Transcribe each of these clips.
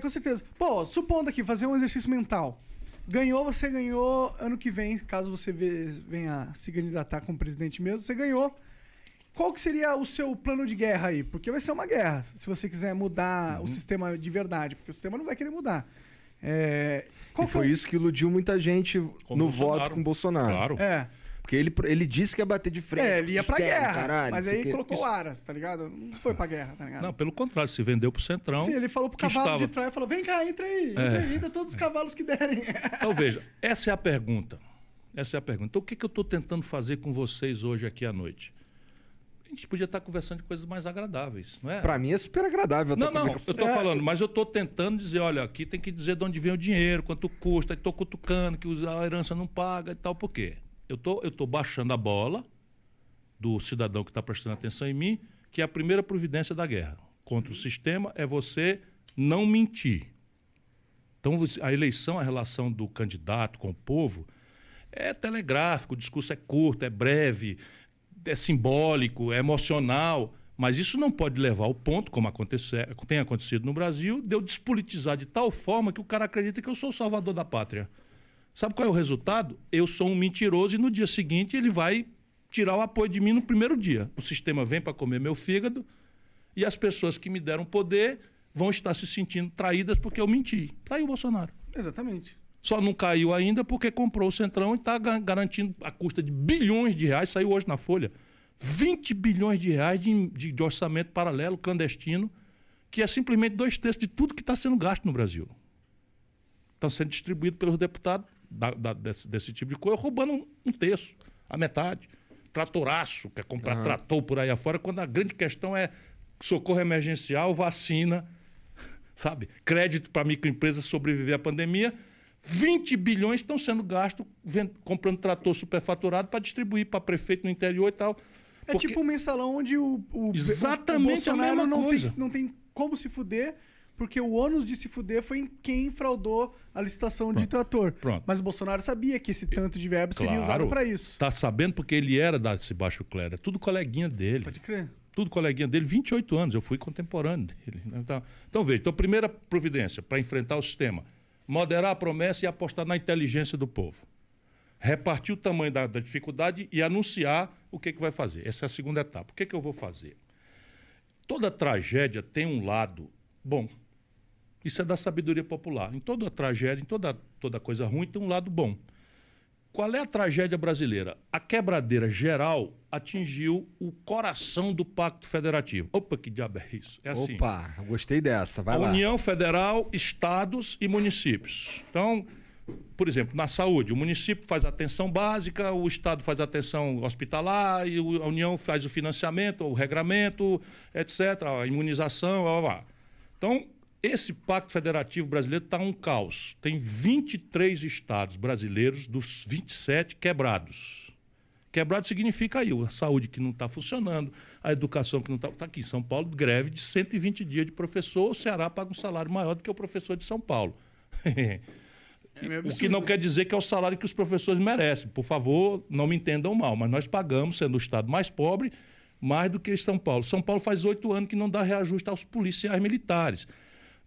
Com certeza. Pô, supondo aqui, fazer um exercício mental. Você ganhou ano que vem, caso você venha se candidatar como presidente mesmo, você ganhou. Qual que seria o seu plano de guerra aí? Porque vai ser uma guerra, se você quiser mudar o sistema de verdade, porque o sistema não vai querer mudar. E foi isso que iludiu muita gente no voto com o Bolsonaro. Claro. Porque ele disse que ia bater de frente. Ele ia pra guerra, caralho, mas aí colocou o Aras, tá ligado? Não foi pra guerra, tá ligado? Não, pelo contrário, se vendeu pro Centrão. Sim, ele falou pro cavalo de Troia, falou, vem cá, entra aí, entra todos os cavalos que derem. Então veja, essa é a pergunta. Então o que eu estou tentando fazer com vocês hoje aqui à noite? A gente podia estar conversando de coisas mais agradáveis, não é? Pra mim é super agradável. Não, eu estou falando, mas eu estou tentando dizer, olha, aqui tem que dizer de onde vem o dinheiro, quanto custa, estou cutucando que a herança não paga e tal, por quê? Eu tô baixando a bola do cidadão que está prestando atenção em mim, que é a primeira providência da guerra contra o sistema é você não mentir. Então, a eleição, a relação do candidato com o povo é telegráfico, o discurso é curto, é breve, é simbólico, é emocional, mas isso não pode levar ao ponto, como tem acontecido no Brasil, de eu despolitizar de tal forma que o cara acredita que eu sou o salvador da pátria. Sabe qual é o resultado? Eu sou um mentiroso e no dia seguinte ele vai tirar o apoio de mim no primeiro dia. O sistema vem para comer meu fígado e as pessoas que me deram poder vão estar se sentindo traídas porque eu menti. Tá aí o Bolsonaro. Exatamente. Só não caiu ainda porque comprou o Centrão e está garantindo a custa de bilhões de reais, saiu hoje na Folha, 20 bilhões de reais de orçamento paralelo, clandestino, que é simplesmente 2/3 de tudo que está sendo gasto no Brasil. Estão sendo distribuídos pelos deputados desse tipo de coisa, roubando um terço, a metade. Tratoraço, quer comprar trator por aí afora, quando a grande questão é socorro emergencial, vacina, sabe? Crédito para microempresas sobreviver à pandemia. 20 bilhões estão sendo gastos comprando trator superfaturado para distribuir para prefeito no interior e tal. Tipo um mensalão onde Exatamente o Bolsonaro a mesma coisa. não tem como se fuder, porque o ônus de se fuder foi em quem fraudou a licitação de trator. Pronto. Mas o Bolsonaro sabia que esse tanto de verba seria usado para isso. Tá sabendo porque ele era desse baixo clero. É tudo coleguinha dele. Pode crer. Tudo coleguinha dele, 28 anos. Eu fui contemporâneo dele. Então veja, primeira providência para enfrentar o sistema. Moderar a promessa e apostar na inteligência do povo. Repartir o tamanho da dificuldade e anunciar o que vai fazer. Essa é a segunda etapa. O que eu vou fazer? Toda tragédia tem um lado bom. Isso é da sabedoria popular. Em toda tragédia, em toda coisa ruim, tem um lado bom. Qual é a tragédia brasileira? A quebradeira geral atingiu o coração do Pacto Federativo. Opa, que diabo é isso? É assim. Opa, gostei dessa, vai lá. União Federal, estados e municípios. Então, por exemplo, na saúde, o município faz a atenção básica, o estado faz a atenção hospitalar, e a União faz o financiamento, o regramento, etc., a imunização, blá, blá, blá. Então, esse Pacto Federativo brasileiro está um caos. Tem 23 estados brasileiros dos 27 quebrados. Quebrado significa aí a saúde que não está funcionando, a educação que não está... Está aqui em São Paulo, greve de 120 dias de professor, o Ceará paga um salário maior do que o professor de São Paulo. O que não quer dizer que é o salário que os professores merecem. Por favor, não me entendam mal, mas nós pagamos, sendo o estado mais pobre, mais do que São Paulo. São Paulo faz 8 anos que não dá reajuste aos policiais militares.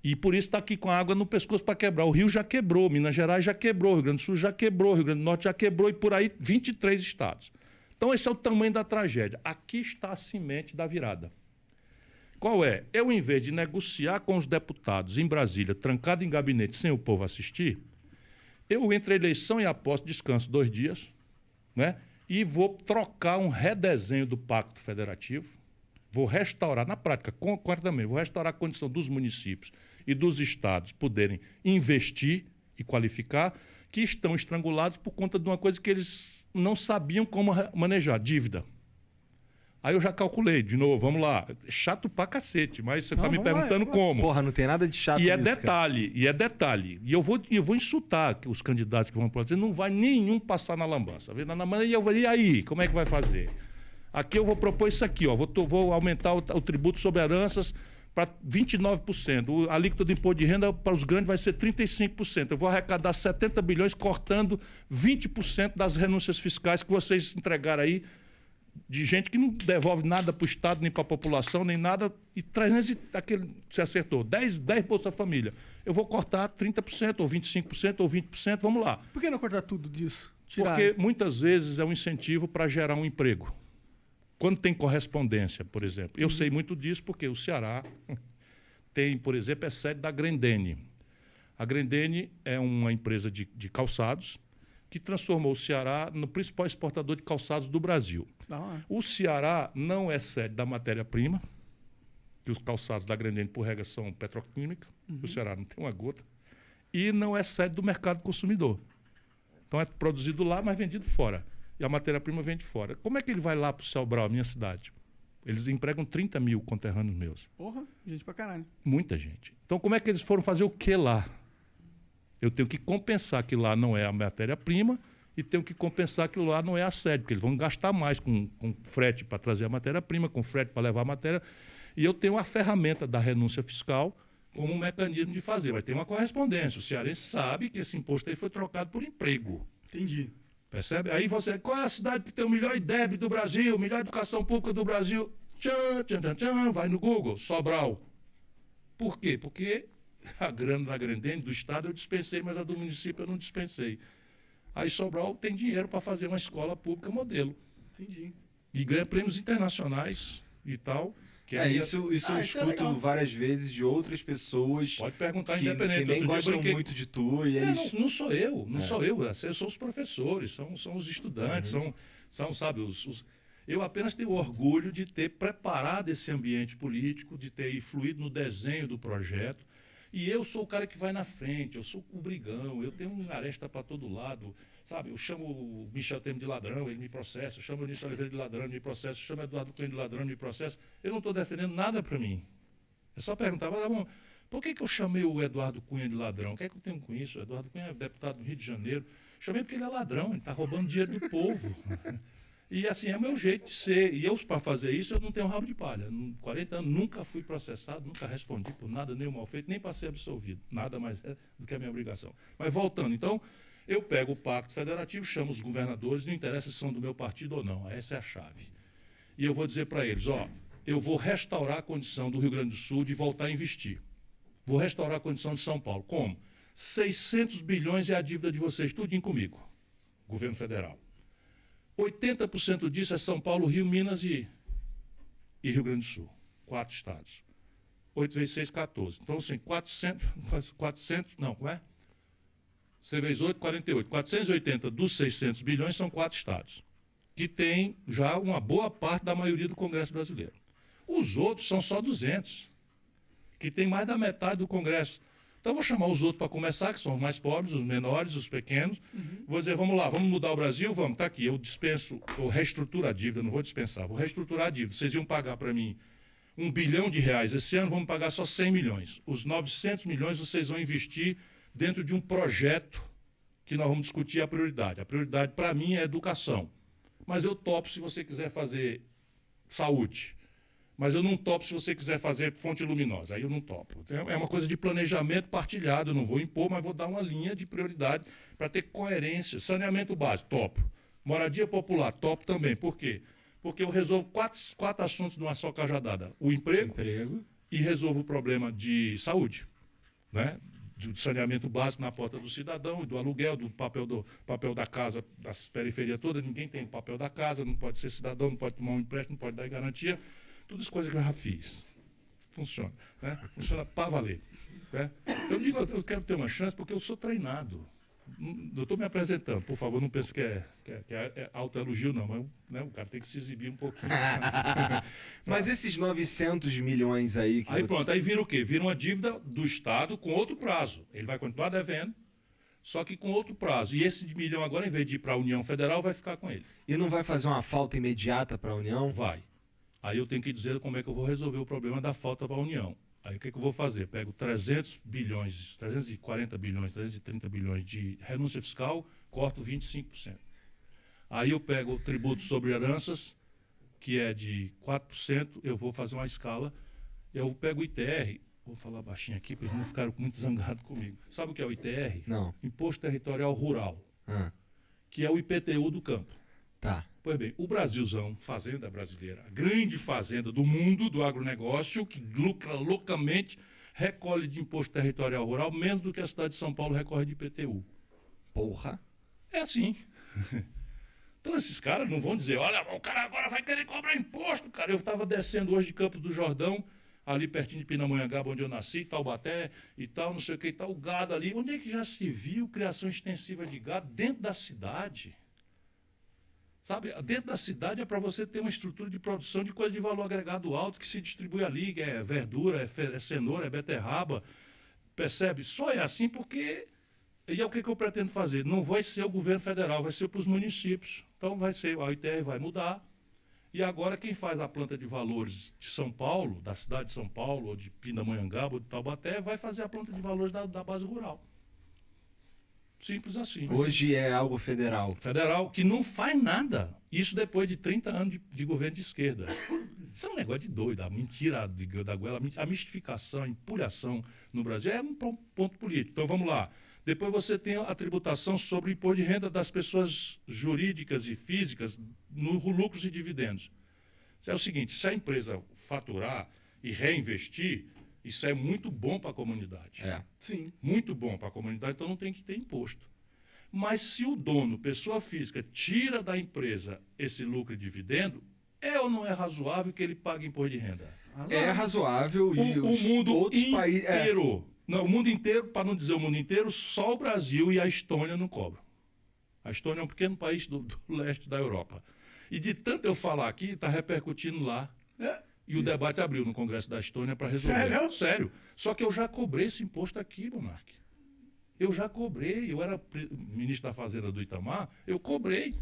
E por isso está aqui com a água no pescoço para quebrar. O Rio já quebrou, Minas Gerais já quebrou, Rio Grande do Sul já quebrou, Rio Grande do Norte já quebrou e por aí 23 estados. Então esse é o tamanho da tragédia. Aqui está a semente da virada. Qual é? Eu, em vez de negociar com os deputados em Brasília, trancado em gabinete sem o povo assistir, eu, entre a eleição e a posse, descanso 2 dias, né? E vou trocar um redesenho do Pacto Federativo, vou restaurar, na prática, concretamente, vou restaurar a condição dos municípios e dos estados poderem investir e qualificar, que estão estrangulados por conta de uma coisa que eles não sabiam como manejar, dívida. Aí eu já calculei, de novo, vamos lá, chato pra cacete, mas você está me perguntando como. Porra, não tem nada de chato nisso, cara. detalhe. E eu vou insultar os candidatos que vão dizer, não vai nenhum passar na lambança. E eu vou, e aí, como é que vai fazer? Aqui eu vou propor isso aqui, ó, vou aumentar o tributo sobre heranças para 29%. A alíquota do imposto de renda para os grandes vai ser 35%. Eu vou arrecadar 70 bilhões cortando 20% das renúncias fiscais que vocês entregaram aí de gente que não devolve nada para o Estado, nem para a população, nem nada, e 300, você acertou, 10 Bolsa Família. Eu vou cortar 30%, ou 25%, ou 20%, vamos lá. Por que não cortar tudo disso? Tirar? Porque muitas vezes é um incentivo para gerar um emprego. Quando tem correspondência, por exemplo. Eu sei muito disso porque o Ceará tem, por exemplo, é sede da Grendene. A Grendene é uma empresa de calçados que transformou o Ceará no principal exportador de calçados do Brasil. O Ceará não é sede da matéria-prima, que os calçados da Grendene, por regra, são petroquímica. O Ceará não tem uma gota. E não é sede do mercado consumidor. Então é produzido lá, mas vendido fora. E a matéria-prima vem de fora. Como é que ele vai lá para o Sobral, minha cidade? Eles empregam 30 mil conterrâneos meus. Porra, gente pra caralho. Muita gente. Então como é que eles foram fazer o que lá? Eu tenho que compensar que lá não é a matéria-prima e tenho que compensar que lá não é a sede, porque eles vão gastar mais com frete para trazer a matéria-prima, com frete para levar a matéria. E eu tenho a ferramenta da renúncia fiscal como um mecanismo de fazer. Vai ter uma correspondência. O cearense sabe que esse imposto aí foi trocado por emprego. Entendi. Percebe? Aí você, qual é a cidade que tem o melhor IDEB do Brasil, melhor educação pública do Brasil? Tchan, tchan, tchan, tchan, vai no Google, Sobral. Por quê? Porque a grana da Grendene, do Estado, eu dispensei, mas a do município eu não dispensei. Aí Sobral tem dinheiro para fazer uma escola pública modelo. Entendi. E ganha prêmios internacionais e tal. Isso eu escuto várias vezes de outras pessoas. Pode perguntar que nem gostam muito de tu. E eles... não sou eu, são os professores, são os estudantes, são sabe, eu apenas tenho orgulho de ter preparado esse ambiente político, de ter influído no desenho do projeto. E eu sou o cara que vai na frente, eu sou o brigão, eu tenho uma aresta para todo lado, sabe? Eu chamo o Michel Temer de ladrão, ele me processa, eu chamo o Eunício Oliveira de ladrão, ele me processa, eu chamo o Eduardo Cunha de ladrão, ele me processa. Eu não estou defendendo nada para mim. É só perguntar, mas, bom, por que eu chamei o Eduardo Cunha de ladrão? O que é que eu tenho com isso? O Eduardo Cunha é deputado do Rio de Janeiro. Chamei porque ele é ladrão, ele está roubando dinheiro do povo. E assim, é o meu jeito de ser. E eu, para fazer isso, eu não tenho rabo de palha. 40 anos, nunca fui processado, nunca respondi por nada, nem o mal feito, nem para ser absolvido. Nada mais é do que a minha obrigação. Mas voltando, então, eu pego o Pacto Federativo, chamo os governadores, não interessa se são do meu partido ou não. Essa é a chave. E eu vou dizer para eles, eu vou restaurar a condição do Rio Grande do Sul de voltar a investir. Vou restaurar a condição de São Paulo. Como? 600 bilhões é a dívida de vocês, tudinho comigo, governo federal. 80% disso é São Paulo, Rio, Minas e Rio Grande do Sul. 4 estados. 8 vezes 6, 14. Então, assim, 400, não, como é? Você vezes 8, 48. 480 dos 600 bilhões são 4 estados, que tem já uma boa parte da maioria do Congresso brasileiro. Os outros são só 200, que tem mais da metade do Congresso. Então, eu vou chamar os outros para começar, que são os mais pobres, os menores, os pequenos. Vou dizer, vamos lá, vamos mudar o Brasil? Vamos, está aqui, eu dispenso, eu reestruturo a dívida, não vou dispensar, vou reestruturar a dívida. Vocês iam pagar para mim R$1 bilhão, esse ano vamos pagar só 100 milhões. Os 900 milhões vocês vão investir dentro de um projeto que nós vamos discutir a prioridade. A prioridade para mim é educação. Mas eu topo se você quiser fazer saúde. Mas eu não topo se você quiser fazer fonte luminosa. Aí eu não topo. É uma coisa de planejamento partilhado. Eu não vou impor, mas vou dar uma linha de prioridade para ter coerência. Saneamento básico, topo. Moradia popular, topo também. Por quê? Porque eu resolvo quatro assuntos numa só cajadada. O emprego. E resolvo o problema de saúde, né? Do saneamento básico na porta do cidadão, do aluguel, do papel da casa, das periferias todas. Ninguém tem o papel da casa, não pode ser cidadão, não pode tomar um empréstimo, não pode dar garantia. Tudo isso coisa que eu já fiz. Funciona. Né? Funciona para valer. Né? Eu digo, eu quero ter uma chance porque eu sou treinado. Eu estou me apresentando. Por favor, não pense que é autoelogio, não. Mas né, o cara tem que se exibir um pouquinho. Mas esses 900 milhões aí... Aí pronto, aí vira o quê? Vira uma dívida do Estado com outro prazo. Ele vai continuar devendo, só que com outro prazo. E esse milhão agora, em vez de ir para a União Federal, vai ficar com ele. E não vai fazer uma falta imediata para a União? Vai. Aí eu tenho que dizer como é que eu vou resolver o problema da falta para a União. Aí o que eu vou fazer? Pego 300 bilhões, 340 bilhões, 330 bilhões de renúncia fiscal, corto 25%. Aí eu pego o tributo sobre heranças, que é de 4%, eu vou fazer uma escala, eu pego o ITR, vou falar baixinho aqui, para eles não ficarem muito zangados comigo. Sabe o que é o ITR? Não. Imposto Territorial Rural, que é o IPTU do campo. Tá. Pois bem, o Brasilzão, fazenda brasileira, a grande fazenda do mundo do agronegócio, que lucra loucamente, recolhe de imposto territorial rural menos do que a cidade de São Paulo recolhe de IPTU. Porra. É assim. Então esses caras não vão dizer, olha, o cara agora vai querer cobrar imposto, cara. Eu estava descendo hoje de Campos do Jordão, ali pertinho de Pindamonhangaba, onde eu nasci, Taubaté e tal, não sei o que e tal, o gado ali. Onde é que já se viu criação extensiva de gado dentro da cidade? Sabe, dentro da cidade é para você ter uma estrutura de produção de coisa de valor agregado alto que se distribui ali, que é verdura, é cenoura, é beterraba, percebe? Só é assim porque... E é o que eu pretendo fazer? Não vai ser o governo federal, vai ser para os municípios. Então vai ser, a ITR vai mudar. E agora quem faz a planta de valores de São Paulo, da cidade de São Paulo, ou de Pindamonhangaba, ou de Taubaté, vai fazer a planta de valores da base rural. Simples assim. Hoje é algo federal. Federal, que não faz nada. Isso depois de 30 anos de governo de esquerda. Isso é um negócio de doido. A mentira da goela, a mistificação, a empulhação no Brasil é um ponto político. Então vamos lá. Depois você tem a tributação sobre o imposto de renda das pessoas jurídicas e físicas no lucros e dividendos. Isso é o seguinte, se a empresa faturar e reinvestir, isso é muito bom para a comunidade. É. Sim. Muito bom para a comunidade, então não tem que ter imposto. Mas se o dono, pessoa física, tira da empresa esse lucro e dividendo, é ou não é razoável que ele pague imposto de renda? É razoável e o mundo outros países... inteiro. Não, o mundo inteiro, para não dizer o mundo inteiro, só o Brasil e a Estônia não cobram. A Estônia é um pequeno país do leste da Europa. E de tanto eu falar aqui, está repercutindo lá. E o debate abriu no Congresso da Estônia para resolver. Sério? Sério. Só que eu já cobrei esse imposto aqui, Monark. Eu já cobrei. Eu era ministro da Fazenda do Itamar, eu cobrei.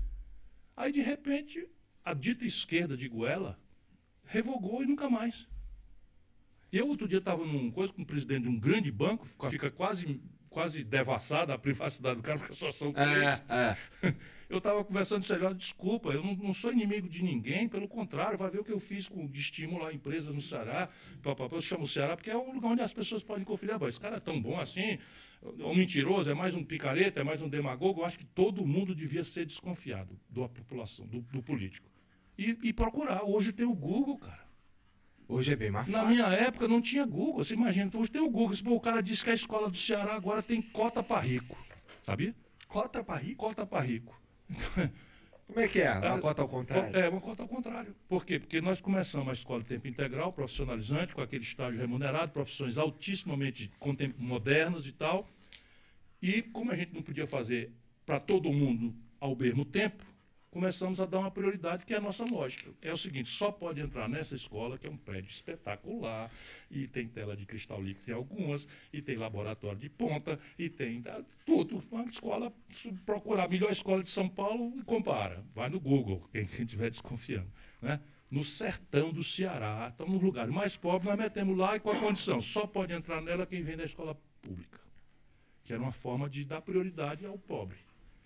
Aí, de repente, a dita esquerda de Goela revogou e nunca mais. E eu outro dia estava num coisa com o presidente de um grande banco, fica quase devassada a privacidade do cara, porque eu só sou Eu estava conversando sério, olha, desculpa, eu não sou inimigo de ninguém, pelo contrário, vai ver o que eu fiz de estimular a empresa no Ceará. Eu chamo o Ceará porque é um lugar onde as pessoas podem conferir, esse cara é tão bom assim, é um mentiroso, é mais um picareta, é mais um demagogo. Eu acho que todo mundo devia ser desconfiado da população, do político. E procurar. Hoje tem o Google, cara. Hoje é bem mais fácil. Na minha época não tinha Google, você imagina. Então, hoje tem o Google. O cara disse que a escola do Ceará agora tem cota para rico. Sabia? Cota para rico? Cota para rico. Como é que é? Uma cota ao contrário? É, uma cota ao contrário. Por quê? Porque nós começamos a escola de tempo integral, profissionalizante, com aquele estágio remunerado, profissões altissimamente modernas e tal. E como a gente não podia fazer para todo mundo ao mesmo tempo, começamos a dar uma prioridade, que é a nossa lógica. É o seguinte, só pode entrar nessa escola, que é um prédio espetacular, e tem tela de cristal líquido em algumas, e tem laboratório de ponta, e tem tudo. Uma escola, se procurar a melhor escola de São Paulo, compara. Vai no Google, quem estiver desconfiando. Né? No sertão do Ceará, estamos nos lugares mais pobres, nós metemos lá, e com a condição, só pode entrar nela quem vem da escola pública, que era uma forma de dar prioridade ao pobre.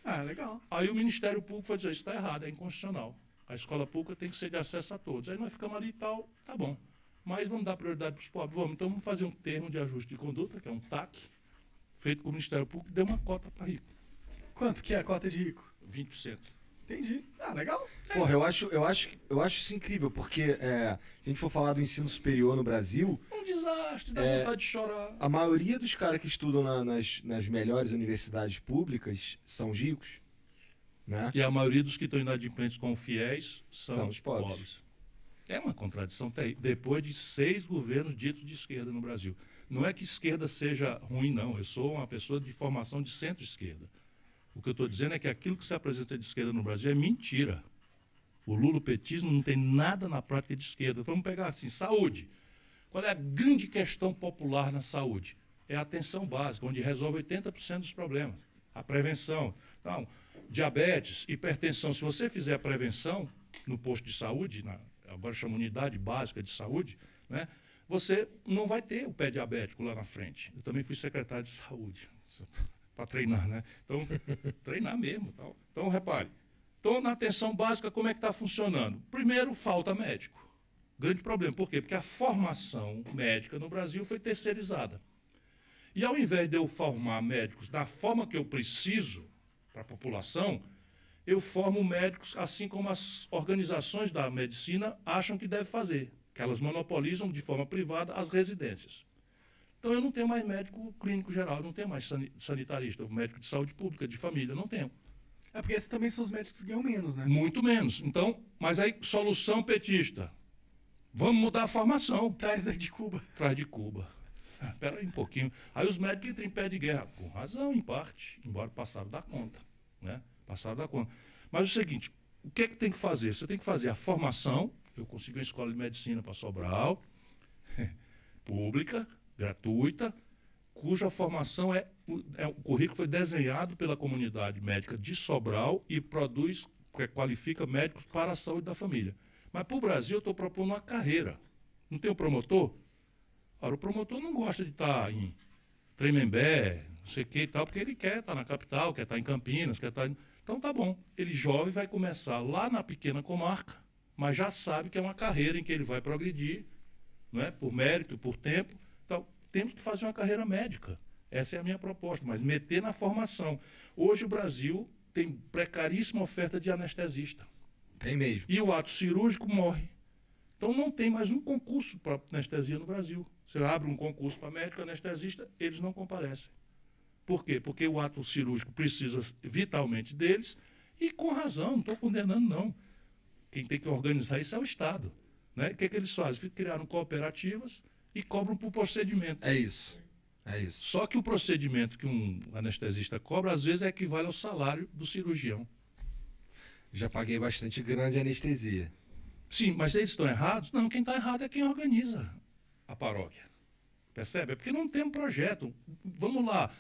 Ah, legal. Aí o Ministério Público foi dizer, isso está errado, é inconstitucional. A escola pública tem que ser de acesso a todos. Aí nós ficamos ali e tal, tá bom. Mas vamos dar prioridade para os pobres? Vamos. Então vamos fazer um termo de ajuste de conduta, que é um TAC, feito com o Ministério Público, que deu uma cota para rico. Quanto que é a cota de rico? 20%. Entendi. Ah, legal. Porra, eu acho isso incrível, porque se a gente for falar do ensino superior no Brasil... Um desastre, dá vontade de chorar. A maioria dos caras que estudam nas melhores universidades públicas são os ricos, né? E a maioria dos que estão inadimplentes com fiéis são os pobres. É uma contradição terrível. Depois de 6 governos ditos de esquerda no Brasil. Não é que esquerda seja ruim, não. Eu sou uma pessoa de formação de centro-esquerda. O que eu estou dizendo é que aquilo que se apresenta de esquerda no Brasil é mentira. O lulopetismo não tem nada na prática de esquerda. Então, vamos pegar assim, saúde. Qual é a grande questão popular na saúde? É a atenção básica, onde resolve 80% dos problemas. A prevenção. Então, diabetes, hipertensão. Se você fizer a prevenção no posto de saúde, agora chama unidade básica de saúde, né, você não vai ter o pé diabético lá na frente. Eu também fui secretário de saúde. Para treinar, né? Então, treinar mesmo. Tal. Então, repare. Então, na atenção básica, como é que está funcionando? Primeiro, falta médico. Grande problema. Por quê? Porque a formação médica no Brasil foi terceirizada. E ao invés de eu formar médicos da forma que eu preciso para a população, eu formo médicos assim como as organizações da medicina acham que deve fazer, que elas monopolizam de forma privada as residências. Então eu não tenho mais médico clínico geral, eu não tenho mais sanitarista, médico de saúde pública, de família, não tenho. É porque esses também são os médicos que ganham menos, né? Muito menos. Então, mas aí, solução petista. Vamos mudar a formação. Traz de Cuba. Traz de Cuba. Espera aí um pouquinho. Aí os médicos entram em pé de guerra. Com razão, em parte, embora passaram da conta. Né? Passaram da conta. Mas é o seguinte, o que é que tem que fazer? Você tem que fazer a formação. Eu consegui uma escola de medicina para Sobral, pública, gratuita, cuja formação o currículo foi desenhado pela comunidade médica de Sobral e qualifica médicos para a saúde da família. Mas para o Brasil eu estou propondo uma carreira. Não tem o promotor? Ora, o promotor não gosta de estar em Tremembé, não sei o que e tal, porque ele quer estar na capital, quer estar em Campinas, quer estar... Então tá bom. Ele jovem vai começar lá na pequena comarca, mas já sabe que é uma carreira em que ele vai progredir, não é? Por mérito, por tempo. Então, temos que fazer uma carreira médica. Essa é a minha proposta, mas meter na formação. Hoje o Brasil tem precaríssima oferta de anestesista. Tem mesmo. E o ato cirúrgico morre. Então não tem mais um concurso para anestesia no Brasil. Você abre um concurso para médico anestesista, eles não comparecem. Por quê? Porque o ato cirúrgico precisa vitalmente deles e com razão, não estou condenando não. Quem tem que organizar isso é o Estado. Né? O que eles fazem? Criaram cooperativas e cobram por procedimento. É isso. É isso. Só que o procedimento que um anestesista cobra, às vezes, equivale ao salário do cirurgião. Já paguei bastante grana de anestesia. Sim, mas eles estão errados? Não, quem está errado é quem organiza a paróquia. Percebe? É porque não tem um projeto. Vamos lá.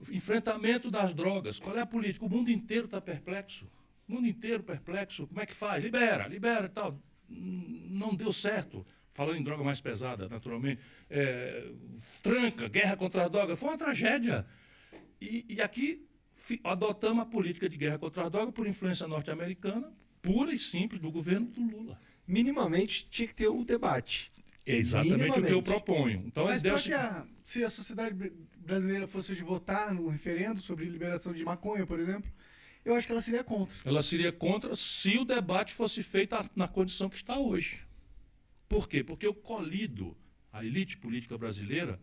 Enfrentamento das drogas. Qual é a política? O mundo inteiro está perplexo. O mundo inteiro perplexo. Como é que faz? Libera e tal. Não deu certo. Falando em droga mais pesada, naturalmente. Tranca, guerra contra a droga. Foi uma tragédia. E aqui adotamos a política de guerra contra a droga por influência norte-americana, pura e simples, do governo do Lula. Minimamente tinha que ter um debate. É exatamente o que eu proponho. Então, mas se a sociedade brasileira fosse hoje votar num referendo sobre liberação de maconha, por exemplo, eu acho que ela seria contra. Ela seria contra se o debate fosse feito na condição que está hoje. Por quê? Porque eu colido a elite política brasileira,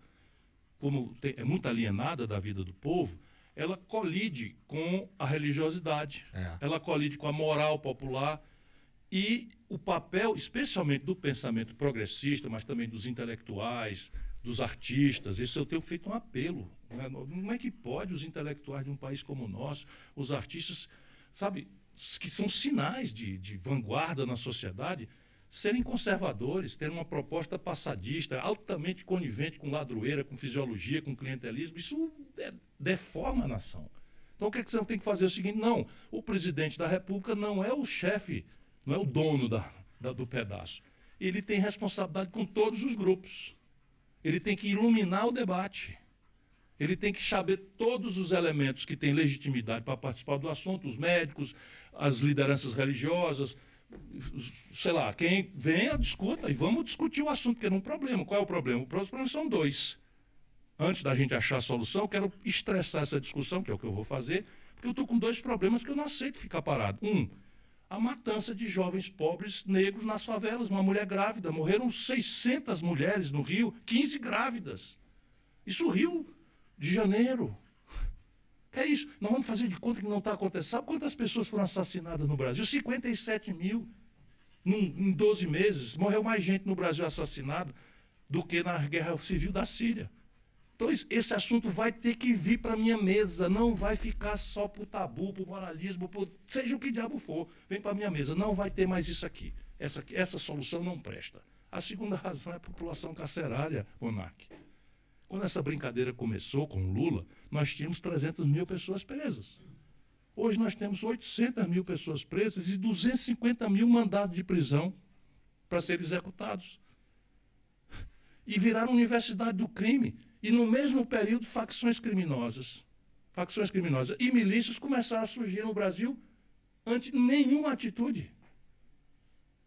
como é muito alienada da vida do povo, ela colide com a religiosidade, ela colide com a moral popular e o papel, especialmente do pensamento progressista, mas também dos intelectuais, dos artistas. Isso eu tenho feito um apelo. Né? Como é que pode os intelectuais de um país como o nosso, os artistas, sabe, que são sinais de vanguarda na sociedade, serem conservadores, terem uma proposta passadista, altamente conivente com ladroeira, com fisiologia, com clientelismo? Isso deforma a nação. Então o que você tem que fazer? É o seguinte: não, o presidente da República não é o chefe, não é o dono do pedaço. Ele tem responsabilidade com todos os grupos. Ele tem que iluminar o debate. Ele tem que saber todos os elementos que têm legitimidade para participar do assunto, os médicos, as lideranças religiosas, sei lá, quem venha, discuta, e vamos discutir o assunto, porque não é um problema. Qual é o problema? Os problemas são dois. Antes da gente achar a solução, eu quero estressar essa discussão, que é o que eu vou fazer, porque eu estou com dois problemas que eu não aceito ficar parado. A matança de jovens pobres negros nas favelas. Uma mulher grávida, morreram 600 mulheres no Rio, 15 grávidas. Isso Rio de Janeiro. Que é isso? Nós vamos fazer de conta que não está acontecendo. Sabe quantas pessoas foram assassinadas no Brasil? 57 mil em 12 meses. Morreu mais gente no Brasil assassinada do que na guerra civil da Síria. Então esse assunto vai ter que vir para a minha mesa. Não vai ficar só por tabu, por moralismo, seja o que diabo for. Vem para a minha mesa. Não vai ter mais isso aqui. Essa solução não presta. A segunda razão é a população carcerária, Monark. Quando essa brincadeira começou com Lula, nós tínhamos 300 mil pessoas presas. Hoje nós temos 800 mil pessoas presas e 250 mil mandados de prisão para serem executados. E viraram universidade do crime. E no mesmo período, facções criminosas e milícias começaram a surgir no Brasil ante nenhuma atitude.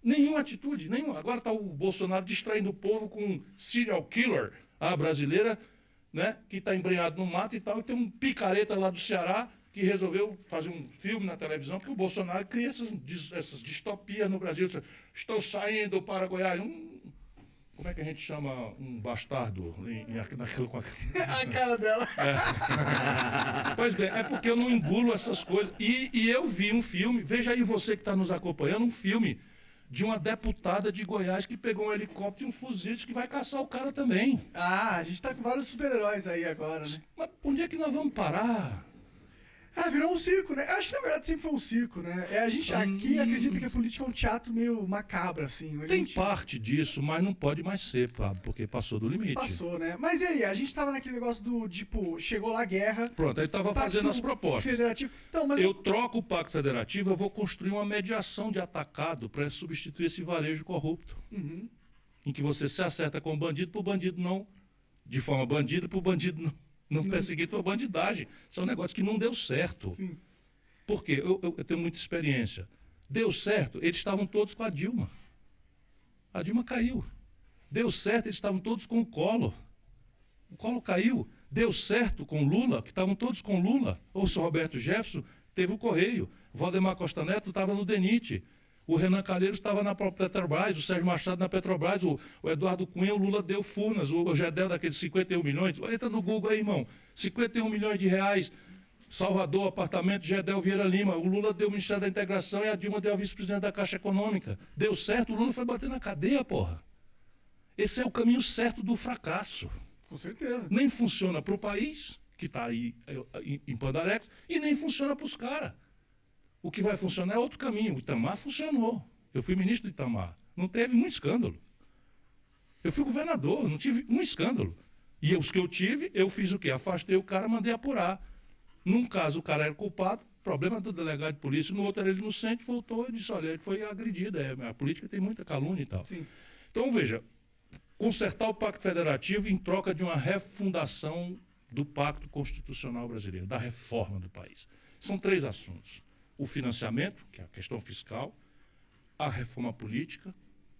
Nenhuma. Agora está o Bolsonaro distraindo o povo com um serial killer, a brasileira, né, que está embrenhado no mato e tal, e tem um picareta lá do Ceará que resolveu fazer um filme na televisão, porque o Bolsonaro cria essas distopias no Brasil. Estou saindo para Goiás. Como é que a gente chama um bastardo naquilo com A cara dela. Pois bem, é porque eu não engulo essas coisas. E eu vi um filme, veja aí você que está nos acompanhando, um filme de uma deputada de Goiás que pegou um helicóptero e um fuzil que vai caçar o cara também. Ah, a gente tá com vários super-heróis aí agora, né? Mas onde é que nós vamos parar? Ah, virou um circo, né? Eu acho que na verdade sempre foi um circo, né? A gente aqui acredita que a política é um teatro meio macabro, assim. Tem parte disso, mas não pode mais ser, Pablo, porque passou do limite. Passou, né? Mas e aí? A gente tava naquele negócio do, tipo, chegou lá a guerra. Pronto, aí estava fazendo as propostas. Federativo. Então, mas eu troco o Pacto Federativo, eu vou construir uma mediação de atacado para substituir esse varejo corrupto. Uhum. Em que você se acerta com o bandido, para o bandido não. De forma bandida, para o bandido não perseguir tua bandidagem. Isso é um negócio que não deu certo. Sim. Por quê? Eu tenho muita experiência. Deu certo, eles estavam todos com a Dilma. A Dilma caiu. Deu certo, eles estavam todos com o Collor. O Collor caiu. Deu certo com o Lula, que estavam todos com o Lula. Ou o Roberto Jefferson teve o Correio. O Valdemar Costa Neto estava no DENIT. O Renan Calheiros estava na própria Petrobras, o Sérgio Machado na Petrobras, o Eduardo Cunha, o Lula deu Furnas, o Gedel daqueles 51 milhões. Entra no Google aí, irmão. 51 milhões de reais, Salvador, apartamento, Gedel Vieira Lima. O Lula deu o Ministério da Integração e a Dilma deu a vice-presidente da Caixa Econômica. Deu certo, o Lula foi bater na cadeia, porra. Esse é o caminho certo do fracasso. Com certeza. Nem funciona para o país, que está aí em Pandarecos, e nem funciona para os caras. O que vai funcionar é outro caminho. O Itamar funcionou. Eu fui ministro do Itamar. Não teve um escândalo. Eu fui governador, não tive um escândalo. E os que eu tive, eu fiz o quê? Afastei o cara, mandei apurar. Num caso, o cara era culpado, problema do delegado de polícia. No outro, era ele inocente, voltou e disse, olha, ele foi agredido. A política tem muita calúnia e tal. Sim. Então, veja, consertar o Pacto Federativo em troca de uma refundação do Pacto Constitucional Brasileiro, da reforma do país. São 3 assuntos. O financiamento, que é a questão fiscal, a reforma política,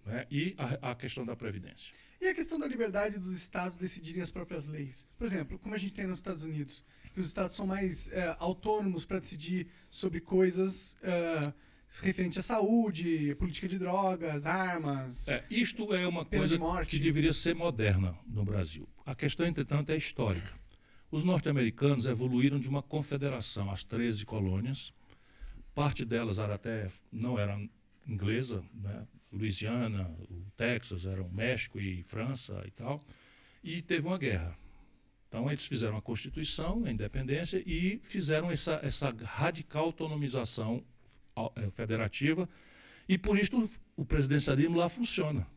né, e a questão da Previdência. E a questão da liberdade dos estados decidirem as próprias leis? Por exemplo, como a gente tem nos Estados Unidos, que os estados são mais autônomos para decidir sobre coisas referentes à saúde, política de drogas, armas... Isto é uma coisa que deveria ser moderna no Brasil. A questão, entretanto, é histórica. Os norte-americanos evoluíram de uma confederação, as 13 colônias. Parte delas não era inglesa, né? Louisiana, o Texas, eram México e França e tal, e teve uma guerra. Então eles fizeram a Constituição, a independência, e fizeram essa radical autonomização federativa, e por isso o presidencialismo lá funciona.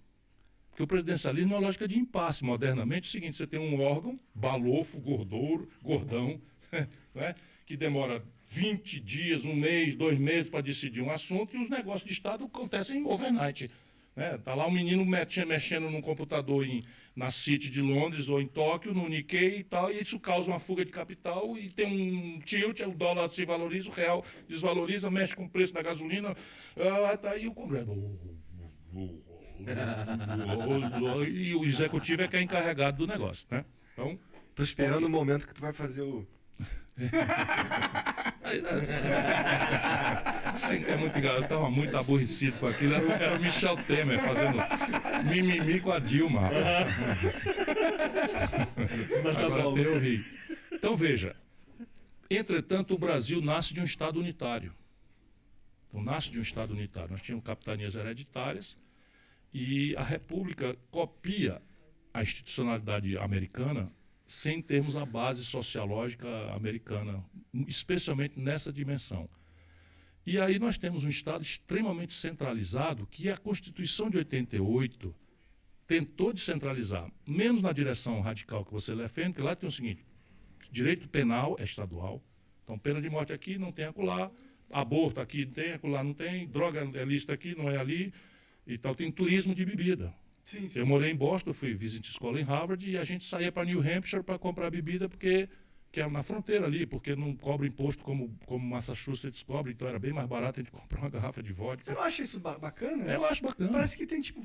Porque o presidencialismo é uma lógica de impasse. Modernamente é o seguinte, você tem um órgão, balofo, gordão, né? Que demora 20 dias, 1 mês, 2 meses para decidir um assunto, e os negócios de Estado acontecem overnight. Está lá um menino mexendo num computador na City de Londres ou em Tóquio, no Nikkei e tal, e isso causa uma fuga de capital e tem um tilt, o dólar se valoriza, o real desvaloriza, mexe com o preço da gasolina, tá aí o Congresso. E o executivo é que é encarregado do negócio, né? Então, tô esperando o momento que tu vai fazer o... É muito engraçado, eu estava muito aborrecido com aquilo. Era o Michel Temer fazendo mimimi com a Dilma. Agora até eu ri. Então veja, entretanto o Brasil nasce de um Estado unitário. Então nasce de um Estado unitário. Nós tínhamos capitanias hereditárias e a República copia a institucionalidade americana sem termos a base sociológica americana, especialmente nessa dimensão. E aí nós temos um Estado extremamente centralizado, que a Constituição de 88 tentou descentralizar, menos na direção radical que você defende, que lá tem o seguinte, direito penal é estadual, então pena de morte aqui, não tem acolá, aborto aqui tem, acolá não tem, droga é lista aqui, não é ali, e tal, tem turismo de bebida. Sim. Eu morei em Boston, fui visita escola em Harvard e a gente saía para New Hampshire para comprar bebida que é na fronteira ali, porque não cobra imposto como Massachusetts cobra, então era bem mais barato a gente comprar uma garrafa de vodka. Você não acha isso bacana? Eu acho bacana. Parece que tem tipo